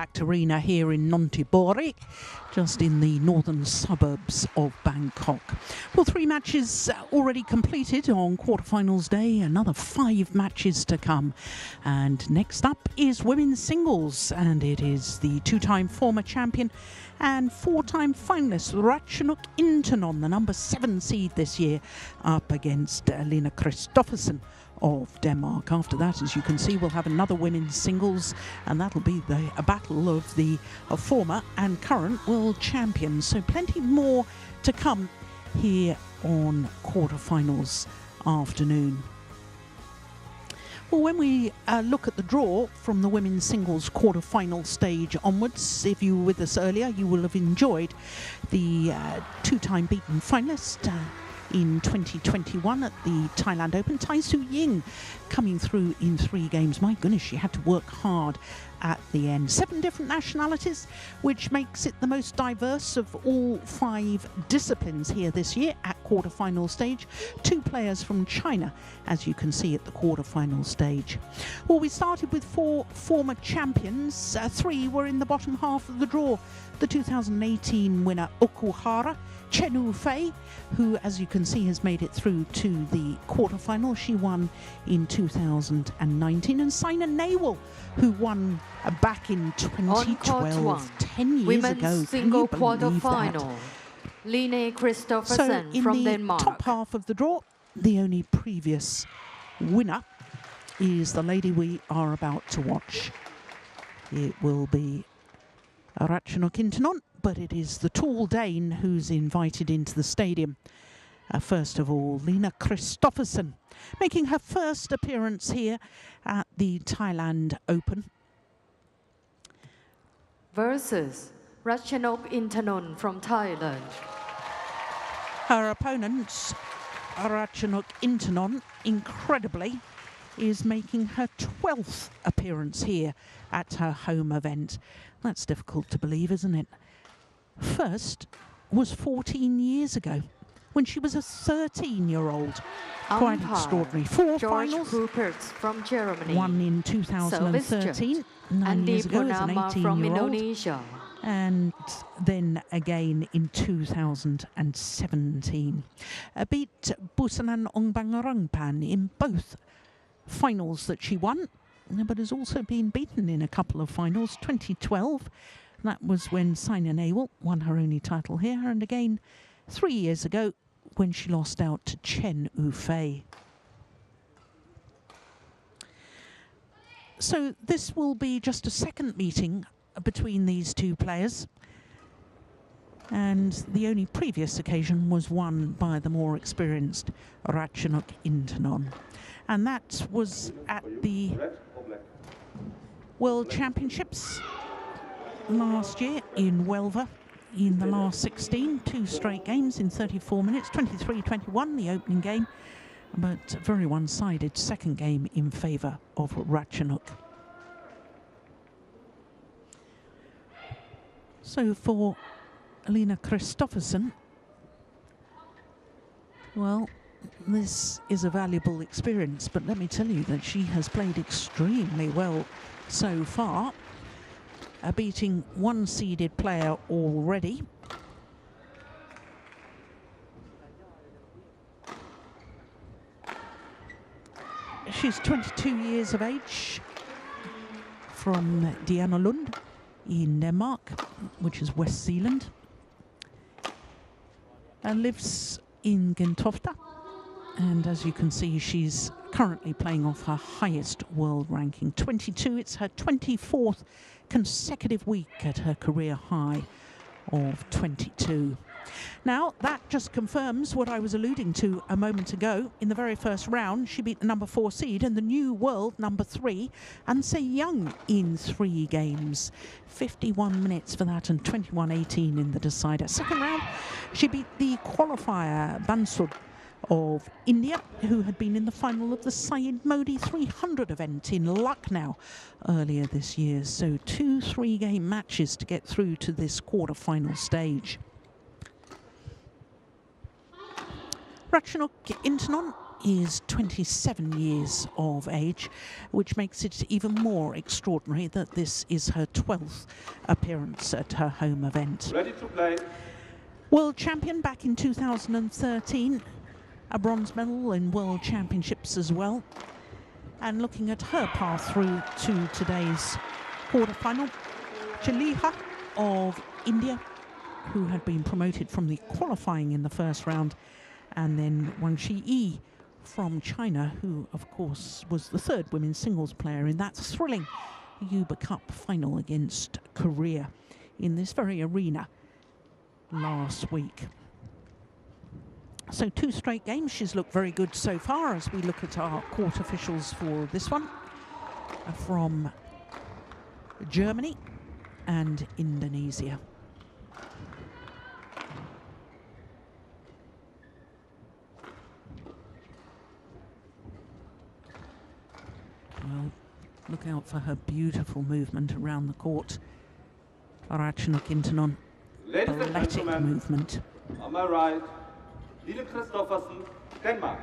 impact arena here in Nonthaburi, just in the northern suburbs of Bangkok. Well, 3 matches already completed on quarterfinals day, another 5 matches to come. And next up is women's singles, and it is the 2-time former champion and 4-time finalist Ratchanok Intanon, the number 7 seed this year, up against Lina Christophersen of Denmark. After that, as you can see, we'll have another women's singles, and that'll be a battle of the former and current world champions. So plenty more to come here on quarterfinals afternoon. Well, when we look at the draw from the women's singles quarter-final stage onwards, if you were with us earlier, you will have enjoyed the 2-time beaten finalist in 2021 at the Thailand Open, Tai Su Ying, coming through in 3 games. My goodness, she had to work hard at the end. 7 different nationalities, which makes it the most diverse of all 5 disciplines here this year at quarter-final stage. 2 players from China, as you can see at the quarter-final stage. Well, we started with 4 former champions. 3 were in the bottom half of the draw. The 2018 winner Okuhara, Chen Wu-fei, who, as you can see, has made it through to the quarterfinal. She won in 2019. And Saina Nehwal, who won back in 2012, 10 years women's ago. Single quarterfinal. Line Christophersen from Denmark. Top half of the draw, the only previous winner is the lady we are about to watch. It will be Ratchanok Intanon, but it is the tall Dane who's invited into the stadium. First of all, Lina Christophersen, making her first appearance here at the Thailand Open. Versus Ratchanok Intanon from Thailand. Her opponent, Ratchanok Intanon, incredibly, is making her 12th appearance here at her home event. That's difficult to believe, isn't it? First was 14 years ago, when she was a 13-year-old. Quite extraordinary. 4 George finals. Ruperts from Germany. One in 2013, 9 years ago as an 18-year-old. From Indonesia. And then again in 2017. Beat Busanan Ongbangarangpan in both finals that she won, but has also been beaten in a couple of finals. 2012, that was when Saina Nehwal won her only title here, and again 3 years ago when she lost out to Chen Wu-fei. So this will be just a second meeting between these 2 players, and the only previous occasion was won by the more experienced Ratchanok Intanon. And that was at the World Championships last year in Huelva. In the last 16, 2 straight games in 34 minutes, 23-21 the opening game, but very one-sided second game in favour of Ratchanok. So for Lina Christophersen, well, this is a valuable experience, but let me tell you that she has played extremely well so far, beating 1-seeded player already. She's 22 years of age, from Dianalund in Denmark, which is West Zealand, and lives in Gentofte. And as you can see, she's currently playing off her highest world ranking, 22. It's her 24th consecutive week at her career high of 22. Now, that just confirms what I was alluding to a moment ago. In the very first round, she beat the number 4 seed and the new world number 3, Anse Young, in 3 games. 51 minutes for that and 21-18 in the decider. Second round, she beat the qualifier Bansud of India, who had been in the final of the Syed Modi 300 event in Lucknow earlier this year. So 2 3-game matches to get through to this quarter-final stage. Ratchanok Intanon is 27 years of age, which makes it even more extraordinary that this is her 12th appearance at her home event. Ready to play. World champion back in 2013, a bronze medal in World Championships as well. And looking at her path through to today's quarterfinal, Chaliha of India, who had been promoted from the qualifying in the first round, and then Wang Shi from China, who of course was the third women's singles player in that thrilling Yuba Cup final against Korea in this very arena last week. So 2 straight games. She's looked very good so far as we look at our court officials for this one from Germany and Indonesia. Well, look out for her beautiful movement around the court. Ratchanok Intanon, athletic movement. On my right, Christophersen, Denmark.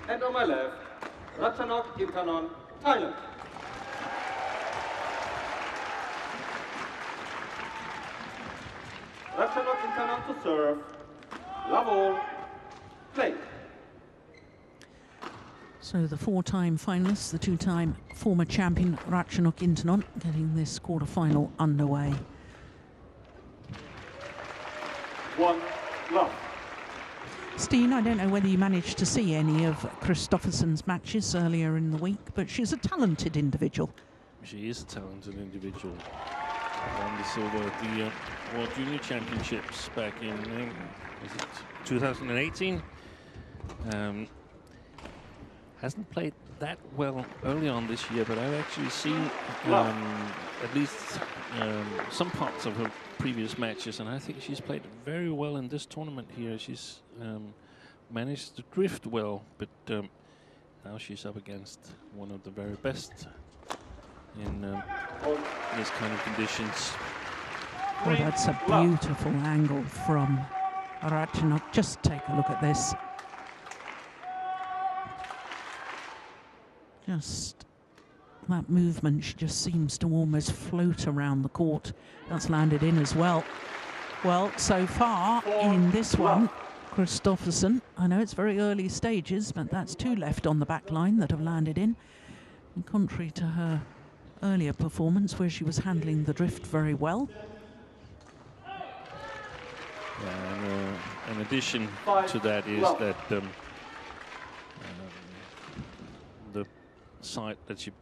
And on my left, Ratchanok Intanon, Thailand. Ratchanok Intanon to serve. Love all. Play. So the 4-time finalist, the 2-time former champion Ratchanok Intanon, getting this quarter-final underway. 1 love. Steen, I don't know whether you managed to see any of Christophersen's matches earlier in the week, but she's a talented individual. She is a talented individual. Won the silver at the World Junior Championships back in 2018. Hasn't played that well early on this year, but I've actually seen at least some parts of her previous matches, and I think she's played very well in this tournament here. She's managed to drift well, but now she's up against one of the very best in this kind of conditions. Oh, that's a beautiful angle from Ratchanok. Just take a look at this. Just that movement, she just seems to almost float around the court. That's landed in as well. Well, so far in this one, Christophersen, I know it's very early stages, but that's 2 left on the back line that have landed in contrary to her earlier performance where she was handling the drift very well. And in addition to that is that the side that she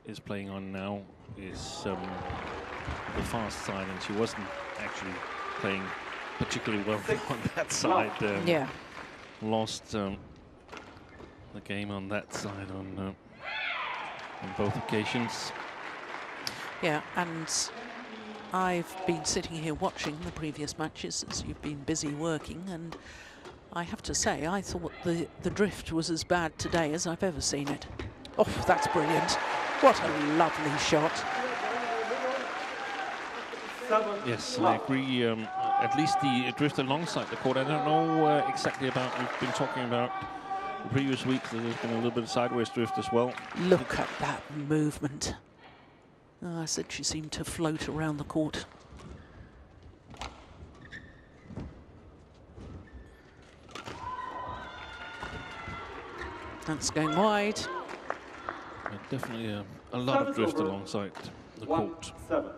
is playing on now is the fast side, and she wasn't actually playing particularly well on that side. Lost the game on that side on both occasions. Yeah, and I've been sitting here watching the previous matches as you've been busy working, and I have to say I thought the drift was as bad today as I've ever seen it. Oh, that's brilliant. What a lovely shot. Yes, I agree. At least the drift alongside the court. I don't know exactly about, we've been talking about the previous week, that there's been a little bit of sideways drift as well. Look at that movement. Oh, I said she seemed to float around the court. That's going wide. Definitely a lot of drift alongside the court. 1-7.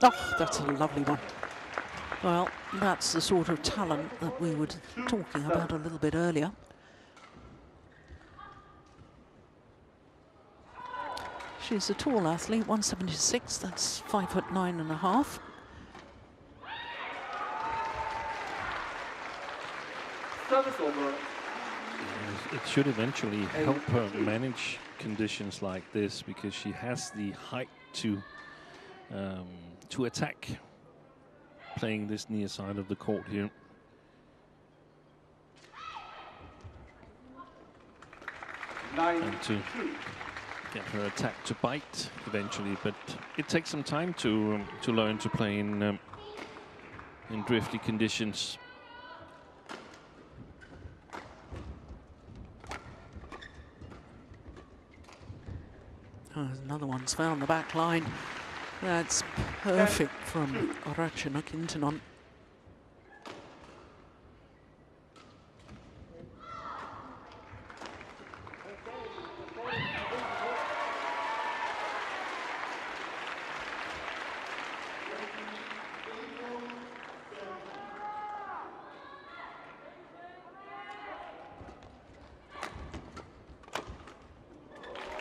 Oh, that's a lovely one. Well, that's the sort of talent that we were talking about a little bit earlier. She's a tall athlete, 176, that's 5'9½". Service over. it should eventually help her manage conditions like this, because she has the height to attack playing this near side of the court here. And to get her attack to bite eventually, but it takes some time to learn to play in drifty conditions. Oh, another one's found the back line. That's perfect from Ratchanok Intanon.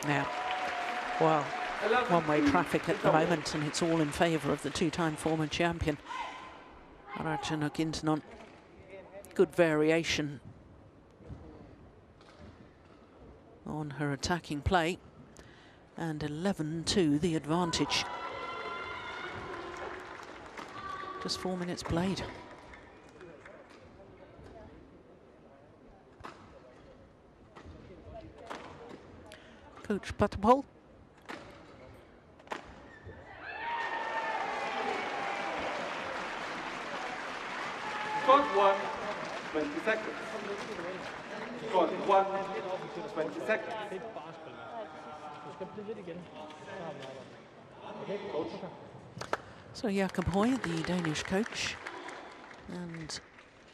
Now, well, one-way traffic at the moment, and it's all in favour of the two-time former champion, Ratchanok Intanon. Good variation on her attacking play, and 11-2 the advantage. Just 4 minutes played. Coach Patapol. Shot 1, 20 seconds. Shot 1, 20 seconds. So Jakob Høy, the Danish coach, and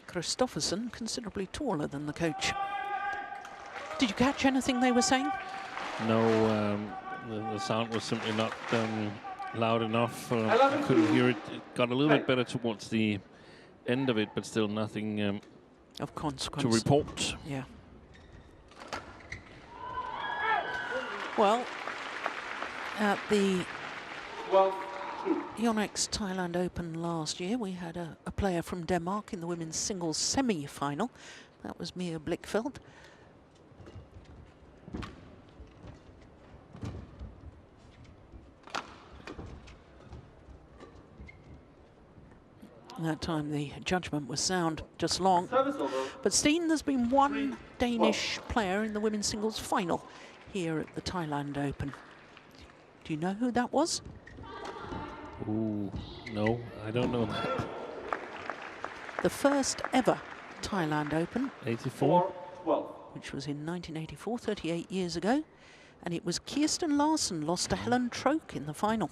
Christophersen, considerably taller than the coach. Did you catch anything they were saying? No, the sound was simply not loud enough. I couldn't hear it. It got a little bit better towards the end of it, but still nothing of consequence to report. Yeah. Well, at the Yonex Thailand Open last year, we had a player from Denmark in the women's singles semi-final. That was Mia Blichfeldt. That time the judgment was sound, just long. But Steen, there's been one Danish player in the women's singles final here at the Thailand Open. Do you know who that was? Ooh, no, I don't know that. The first ever Thailand Open. 84? Which was in 1984, 38 years ago. And it was Kirsten Larsen lost to Helen Troke in the final.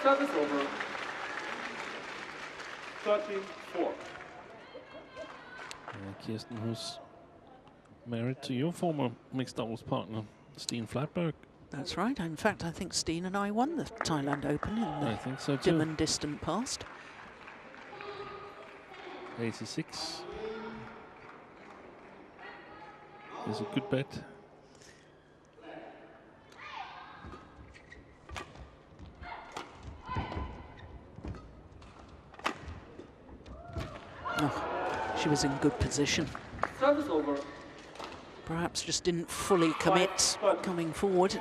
Service over. 13-4. Kirsten, who's married to your former mixed doubles partner, Steen Flatberg. That's right. In fact, I think Steen and I won the Thailand Open in the I think so too. dim and distant past. 86. Is a good bet. Oh, she was in good position. Service over. Perhaps just didn't fully commit coming forward.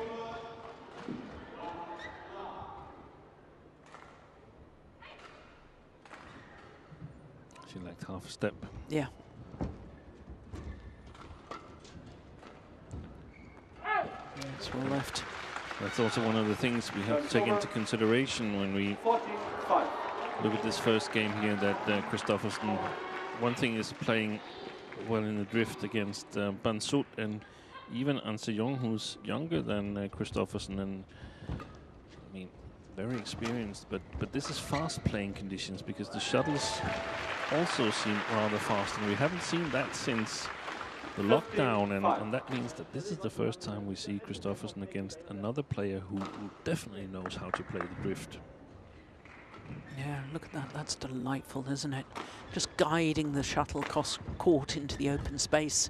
She lacked half a step. Yeah. That's well left. That's also one of the things we have to take into consideration when we 45. look at this first game here, that Christophersen, one thing is playing well in the drift against Bansut, and even Anse Jong, who's younger than Christophersen, and I mean very experienced, but this is fast playing conditions, because the shuttles also seem rather fast, and we haven't seen that since the lockdown, and that means that this is the first time we see Christophersen against another player who definitely knows how to play the drift. Yeah, look at that. That's delightful, isn't it? Just guiding the shuttlecock into the open space.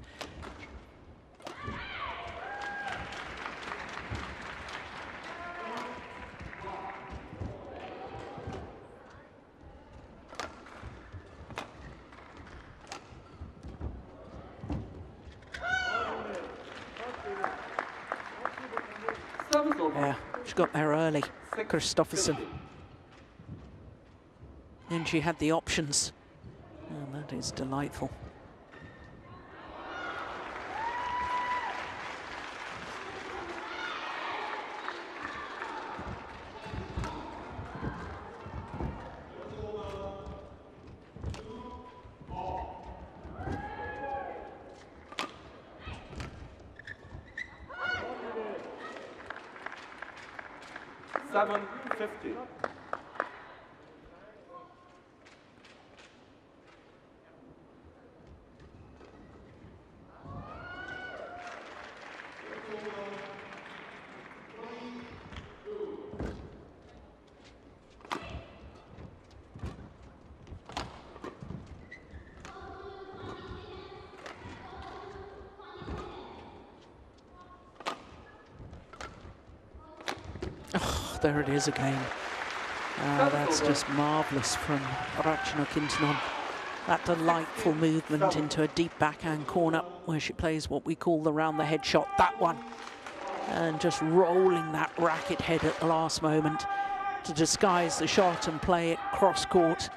Service over. Yeah, she got there early, 6, Christophersen. 50. And she had the options. And that is delightful. $7.50. Oh, there it is again. That's just marvellous from Ratchanok Intanon. That delightful movement into a deep backhand corner where she plays what we call the round the head shot, that one. And just rolling that racket head at the last moment to disguise the shot and play it cross court.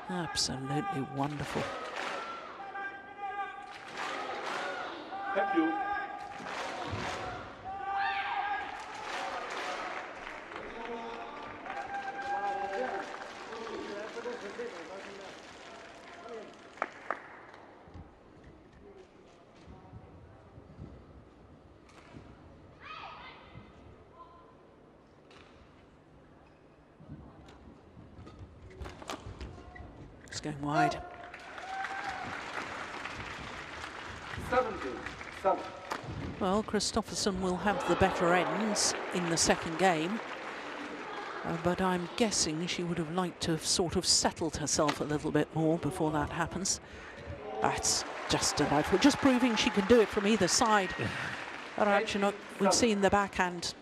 Absolutely wonderful. Thank you. It's going wide. 17-7. Well, Christophersen will have the better ends in the second game. But I'm guessing she would have liked to have sort of settled herself a little bit more before that happens. That's just delightful. Just proving she can do it from either side. Ratchanok, we've seen the backhand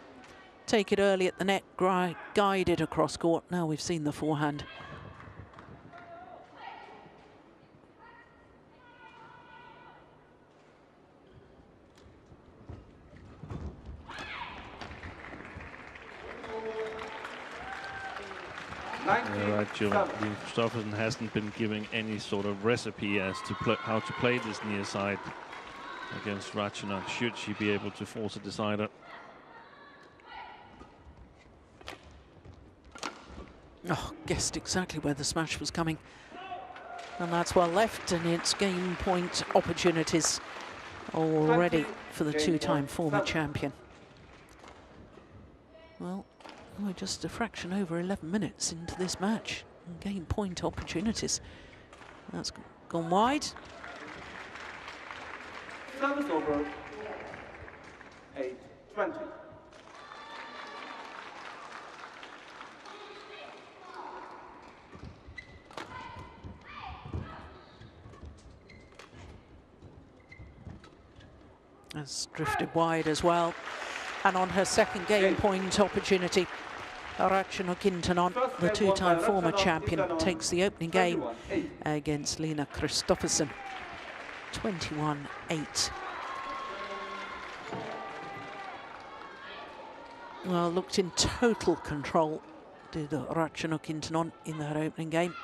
take it early at the net, guide it across court. Now we've seen the forehand. Yeah, right, Christophersen hasn't been giving any sort of recipe as to how to play this near side against Ratchanok, should she be able to force a decider. Oh, guessed exactly where the smash was coming. And that's well left, and it's game point opportunities already for the two-time former champion. Well, we're just a fraction over 11 minutes into this match. And game point opportunities. That's gone wide. Service over. 8-20. Has drifted wide as well. And on her second game point opportunity, Ratchanok Intanon, the two-time former champion, takes the opening game against Lena Christophersen. 21-8. Well, looked in total control, did Ratchanok Intanon in that opening game.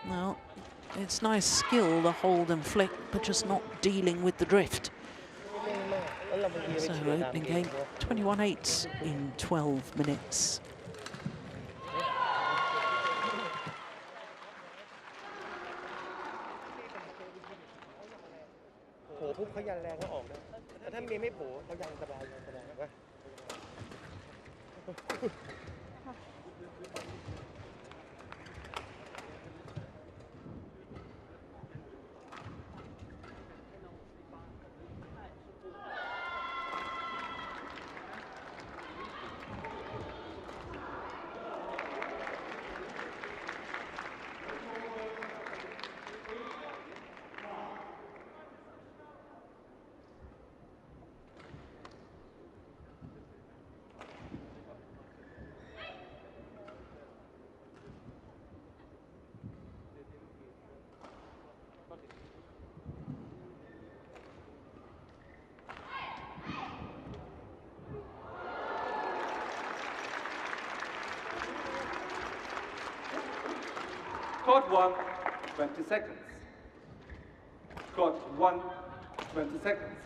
Well, it's nice skill, the hold and flick, but just not dealing with the drift. So opening game, 21-8 in 12 minutes. Court 1, 20 seconds. Court 1, 20 seconds.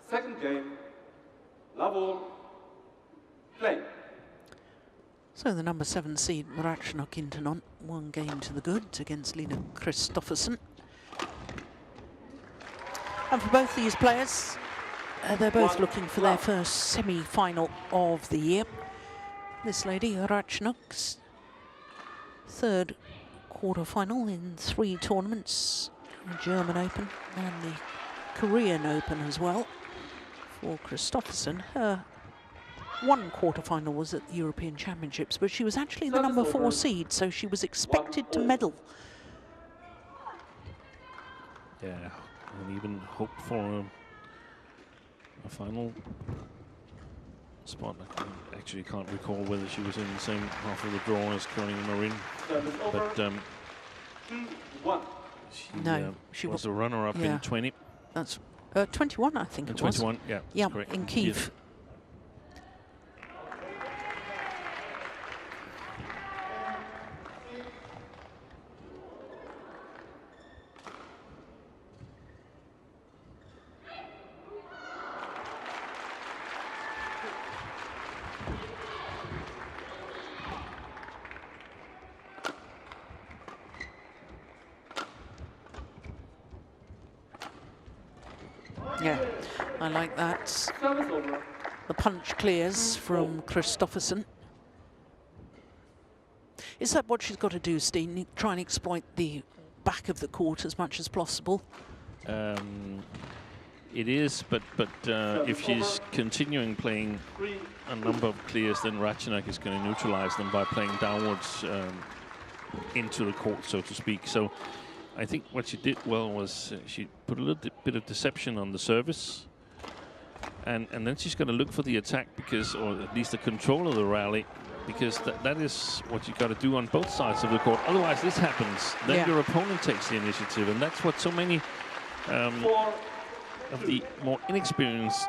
Second game, Lavo, play. So the number 7 seed Ratchanok Intanon, 1 game to the good against Lina Christophersen. And for both these players, they're both looking for their first semi-final of the year. This lady, Ratchanok's third quarter-final in 3 tournaments, the German Open and the Korean Open as well. For Christophersen, her 1 quarter-final was at the European Championships, but she was actually the number 4 seed, so she was expected to medal. Yeah, and even hope for a final spot. I actually can't recall whether she was in the same half of the draw as Caroline Marin, but she was a runner-up in 20. That's 21, I think it was. 21, yeah. Yeah, correct. in Kiev. Yeah, I like that. The punch clears from Christophersen. Is that what she's got to do, Steen? Try and exploit the back of the court as much as possible? It is, but if she's continuing playing a number of clears, then Ratchanok is going to neutralize them by playing downwards into the court, so to speak. So I think what she did well was she put a little bit of deception on the service, and then she's going to look for the attack, because, or at least the control of the rally, because that is what you got to do on both sides of the court. Otherwise, this happens. Then your opponent takes the initiative, and that's what so many of the more inexperienced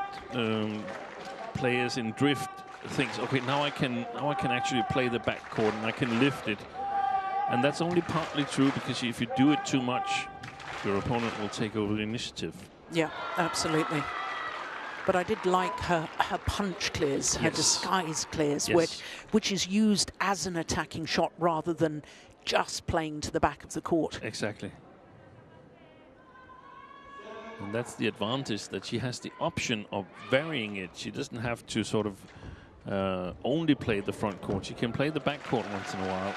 players in drift thinks. Okay, now I can actually play the back court and I can lift it. And that's only partly true, because if you do it too much, your opponent will take over the initiative. Yeah, absolutely. But I did like her punch clears, her disguise clears, which is used as an attacking shot rather than just playing to the back of the court. Exactly. And that's the advantage, that she has the option of varying it. She doesn't have to sort of only play the front court. She can play the back court once in a while.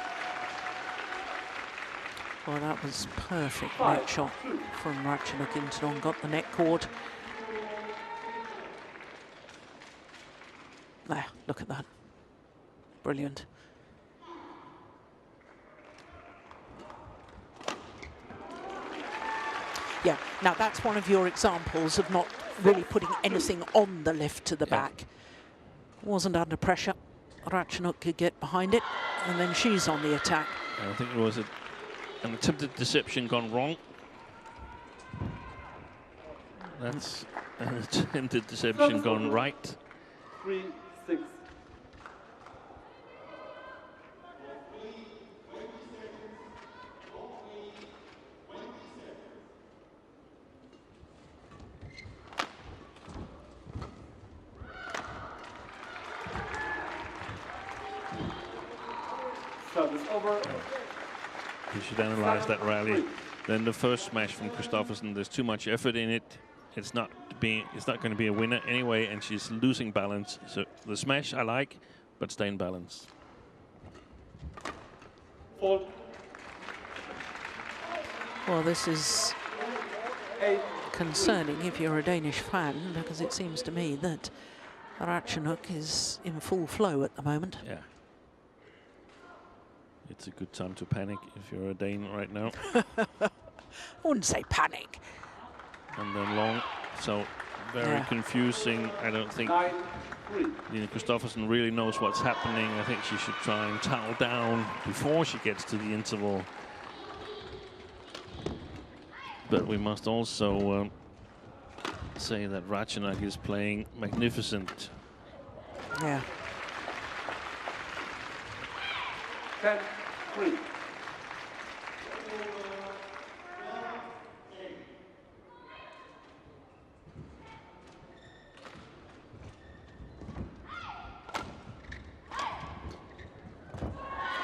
Well, that was perfect net shot from Ratchanok Intanon. Got the net cord. There, look at that. Brilliant. Yeah, now that's one of your examples of not really putting anything on the lift to the back. Wasn't under pressure. Ratchanok could get behind it, and then she's on the attack. I think it was an attempted deception gone wrong. That's an attempted deception gone right. 3-6. Service over. You should analyze that rally. Then the first smash from Christophersen, there's too much effort in it. It's not going to be a winner anyway, and she's losing balance. So the smash I like, but stay in balance. Fault. Well, this is concerning if you're a Danish fan, because it seems to me that Ratchanok is in full flow at the moment. Yeah. It's a good time to panic if you're a Dane right now. I wouldn't say panic. And then long, so very confusing. I don't think Lina Christophersen really knows what's happening. I think she should try and towel down before she gets to the interval. But we must also say that Ratchanok is playing magnificent. Yeah. 10-3.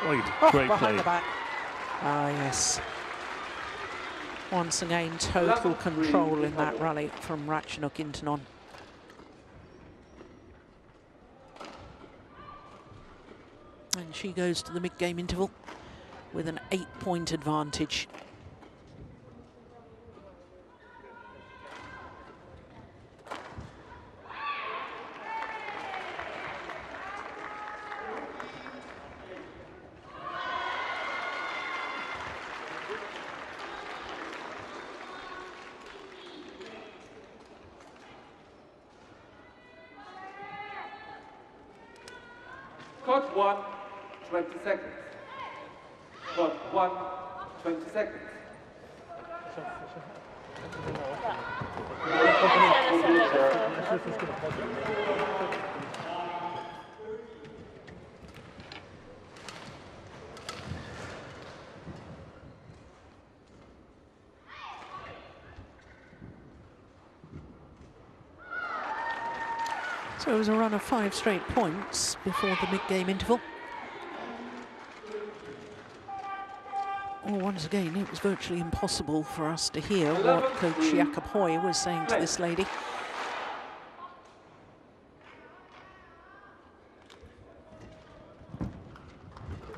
Oh, great behind play. the back. Ah, yes. Once again, total control in that rally from Ratchanok Intanon. And she goes to the mid-game interval with an 8-point advantage. Court 1, 20 seconds. Court 1, 20 seconds. So it was a run of 5 straight points before the mid-game interval. Well, once again, it was virtually impossible for us to hear what Coach Jakob Hoy was saying to this lady.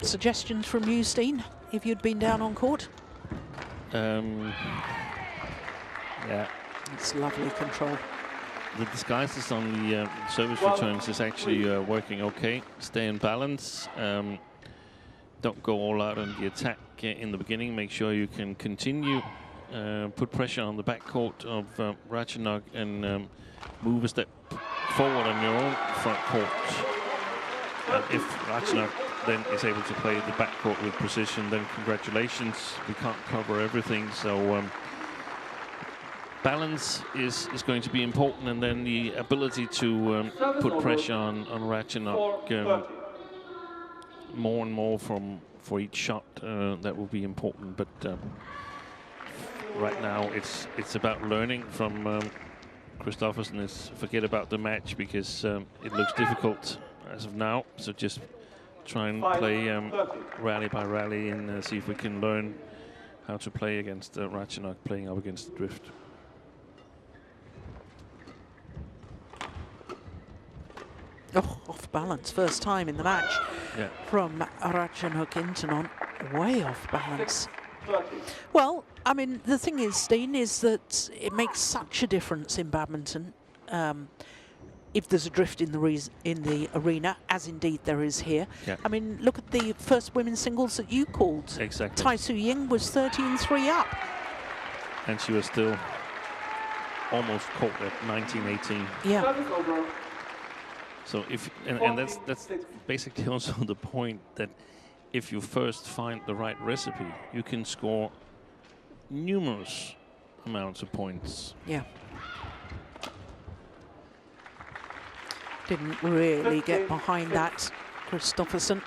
Suggestions from you, Steen, if you'd been down on court? Yeah. It's lovely control. The disguises on the service returns is actually working okay. Stay in balance. Don't go all out on the attack in the beginning. Make sure you can continue. Put pressure on the backcourt of Ratchanok and move a step forward on your own front court. And if Ratchanok then is able to play the backcourt with precision, then congratulations. We can't cover everything, so balance is going to be important, and then the ability to put pressure on Ratchanok more and more for each shot. That will be important, but right now it's about learning from Christophersen. Is forget about the match because it looks difficult as of now. So just try and play rally by rally and see if we can learn how to play against Ratchanok playing up against the drift. Oh, off balance, first time in the match from Ratchanok Intanon, way off balance. Well, I mean, the thing is, Steen, is that it makes such a difference in badminton if there's a drift in the arena, as indeed there is here. Yeah. I mean, look at the first women's singles that you called. Exactly. Tai Su Ying was 13-3 up. And she was still almost caught at 19-18. Yeah. So if and that's basically also the point, that if you first find the right recipe, you can score numerous amounts of points. Yeah. Didn't really get behind that, Christophersen.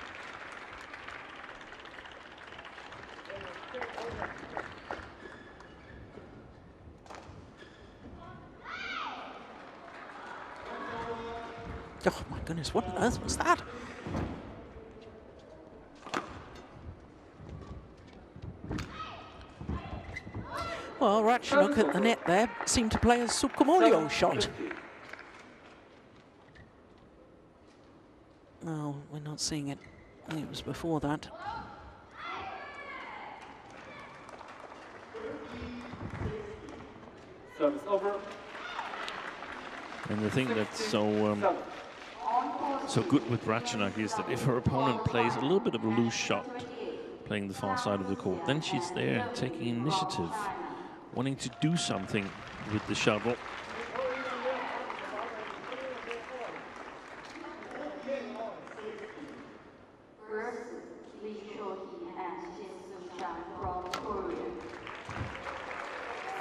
Oh my goodness, what on earth was that? Well, Ratchanok at the net there seemed to play a Sukumolio shot. Oh, we're not seeing it. It was before that. Service over. And the thing that's so good with Ratchanok is that if her opponent plays a little bit of a loose shot, playing the far side of the court, then she's there taking initiative, wanting to do something with the shuttle.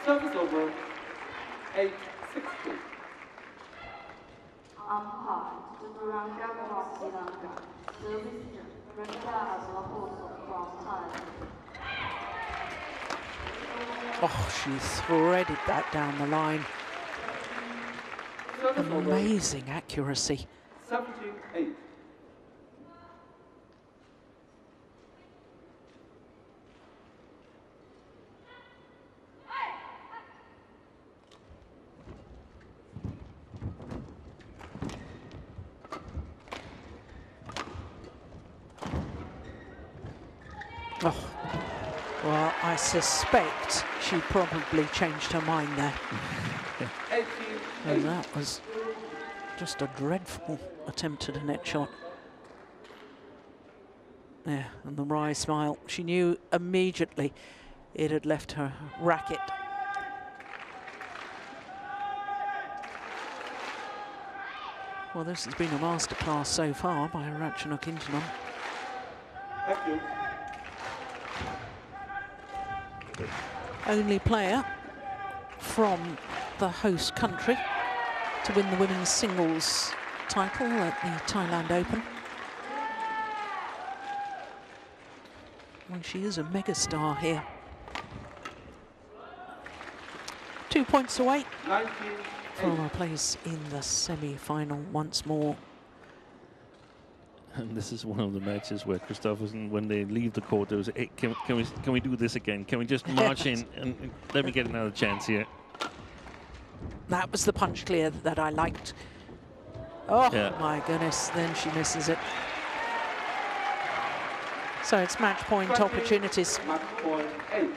Service over. 8-6. 6-2. Umpire Sudirman from Sri Lanka. Service Rebecca Azulaposo from Thailand. Oh, she threaded that down the line. Service over. Amazing accuracy. 17-8. Oh, well, I suspect she probably changed her mind there. 18-8. And that was just a dreadful attempt at a net shot. Yeah, and the wry smile. She knew immediately it had left her racket. Well, this has been a masterclass so far by Ratchanok Intanon. Thank you. Only player from the host country to win the women's singles title at the Thailand Open. Well, she is a megastar here. 2 points away 19-8. from a place in the semi-final once more. And this is one of the matches where Christophersen, when they leave the court, there was, hey, can we do this again? Can we just march in and let me get another chance here? That was the punch clear that I liked. Oh, Yeah. my goodness, then she misses it. So it's match point 20, opportunities. Match point 8.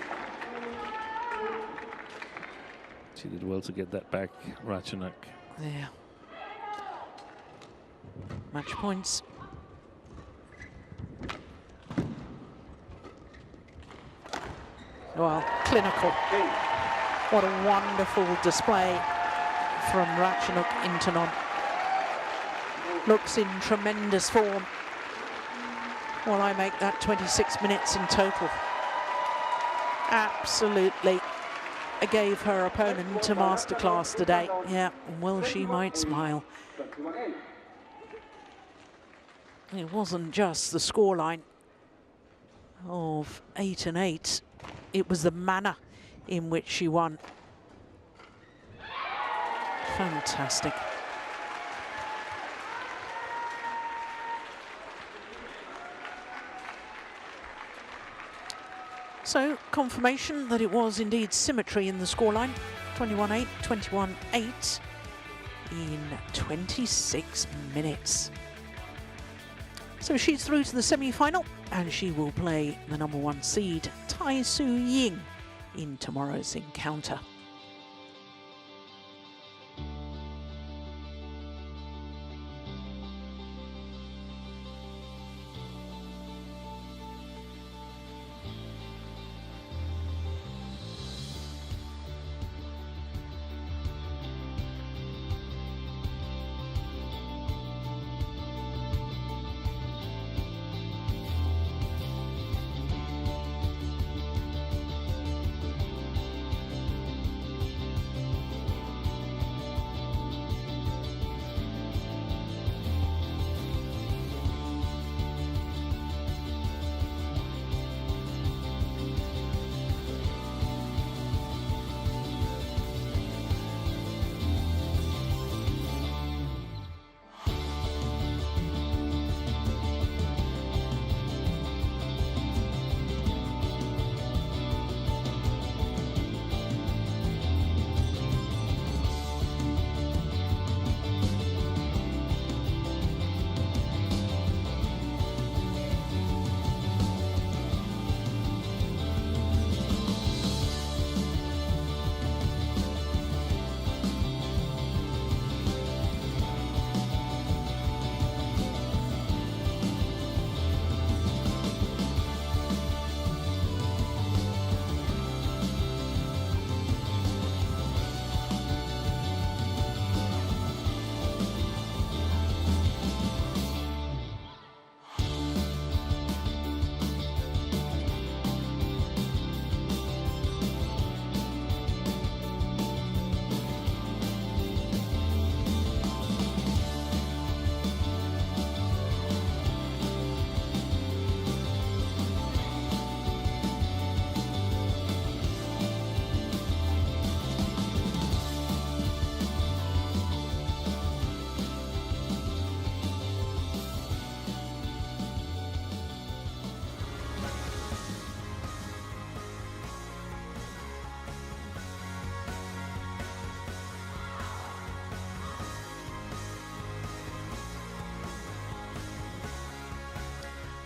She did well to get that back, Ratchanok. Yeah. Match points. Well, clinical. 8. What a wonderful display from Ratchanok Intanon. Looks in tremendous form. Well, I make that 26 minutes in total. Absolutely gave her opponent a masterclass today. Yeah, well, she might smile. 21-8. It wasn't just the scoreline of 8-8. It was the manner in which she won. Fantastic. So, confirmation that it was indeed symmetry in the scoreline. 21-8, 21-8 in 26 minutes. So she's through to the semi-final, and she will play the #1 seed, Tai Su Ying, in tomorrow's encounter.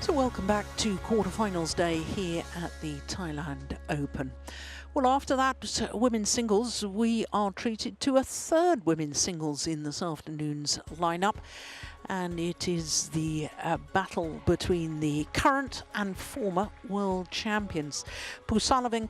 So welcome back to quarterfinals day here at the Thailand Open. Well, after that women's singles, we are treated to a third women's singles in this afternoon's lineup. And it is the battle between the current and former world champions. Pusalaven